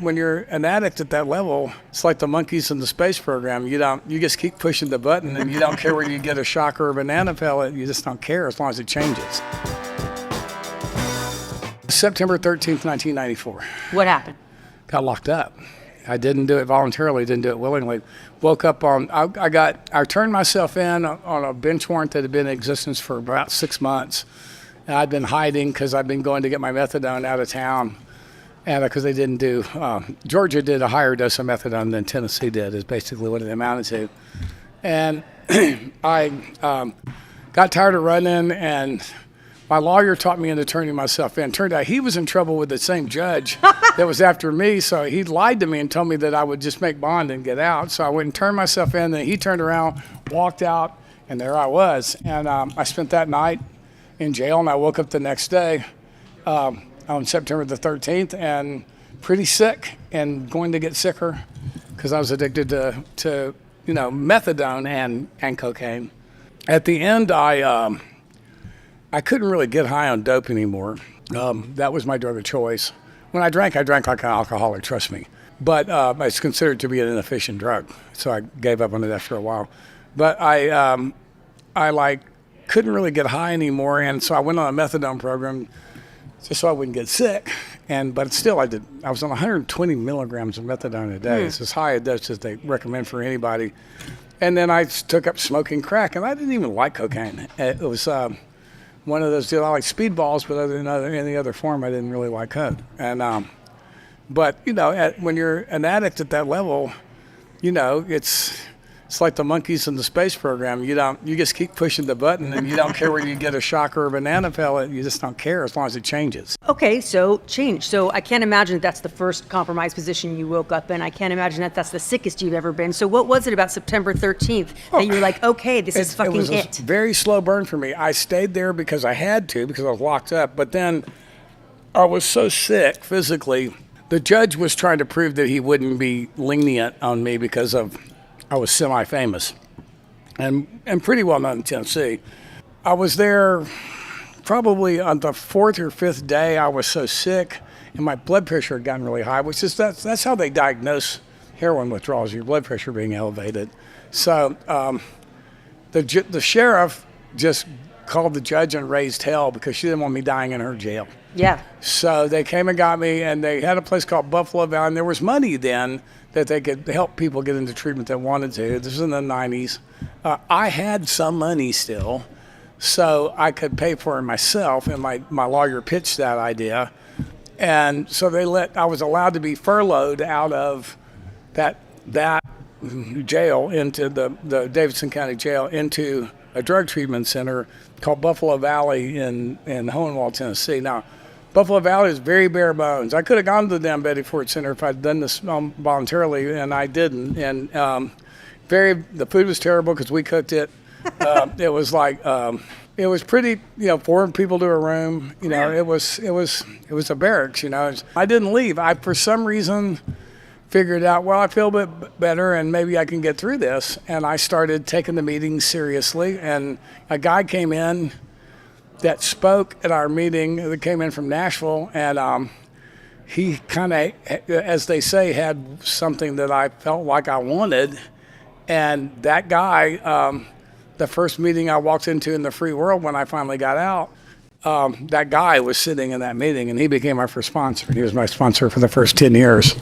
When you're an addict at that level, it's like the monkeys in the space program. You just keep pushing the button and you don't care whether you get a shock or a banana pellet. You just don't care as long as it changes. September 13th, 1994. What happened? Got locked up. I didn't do it voluntarily, didn't do it willingly. Woke up I turned myself in on a bench warrant that had been in existence for about 6 months. And I'd been hiding because I'd been going to get my methadone out of town. And because they didn't do, Georgia did a higher dose of methadone than Tennessee did, is basically what it amounted to. And I got tired of running, and my lawyer talked me into turning myself in. Turned out he was in trouble with the same judge that was after me, so he lied to me and told me that I would just make bond and get out. So I went and turned myself in, and he turned around, walked out, and there I was. And I spent that night in jail, and I woke up the next day on September the 13th, and pretty sick and going to get sicker because I was addicted to methadone and cocaine. At the end, I couldn't really get high on dope anymore. That was my drug of choice. When I drank like an alcoholic, trust me. But it's considered to be an inefficient drug, so I gave up on it after a while. But I couldn't really get high anymore, and so I went on a methadone program just so I wouldn't get sick. But still, I was on 120 milligrams of methadone a day. It's as high a dose as they recommend for anybody. And then I took up smoking crack, and I didn't even like cocaine. It was one of those deals. I like speedballs, but other than any other form, I didn't really like coke. And but when you're an addict at that level, it's like the monkeys in the space program. You just keep pushing the button and you don't care whether you get a shock or a banana pellet. You just don't care as long as it changes. Okay, so change. So I can't imagine that's the first compromised position you woke up in. I can't imagine that's the sickest you've ever been. So what was it about September 13th that you were like, okay, this is fucking it? It was a very slow burn for me. I stayed there because I had to, because I was locked up. But then I was so sick physically. The judge was trying to prove that he wouldn't be lenient on me because I was semi-famous and pretty well known in Tennessee. I was there probably on the fourth or fifth day. I was so sick and my blood pressure had gotten really high, which is that's how they diagnose heroin withdrawals, your blood pressure being elevated. So the sheriff just called the judge and raised hell because she didn't want me dying in her jail. Yeah. So they came and got me, and they had a place called Buffalo Valley, and there was money then that they could help people get into treatment that wanted to. This was in the 90s. I had some money still, so I could pay for it myself, and my lawyer pitched that idea. And so I was allowed to be furloughed out of that jail into the Davidson County Jail into a drug treatment center called Buffalo Valley in Hohenwald, Tennessee. Now, Buffalo Valley is very bare bones. I could have gone to the damn Betty Ford Center if I'd done this voluntarily, and I didn't. And the food was terrible because we cooked it. It was like it was pretty, 4 people to a room. It was a barracks. I didn't leave. I for some reason figured out, well, I feel a bit better and maybe I can get through this. And I started taking the meetings seriously. And a guy came in that spoke at our meeting that came in from Nashville. And he kind of, as they say, had something that I felt like I wanted. And that guy, the first meeting I walked into in the free world when I finally got out, that guy was sitting in that meeting and he became our first sponsor. He was my sponsor for the first 10 years.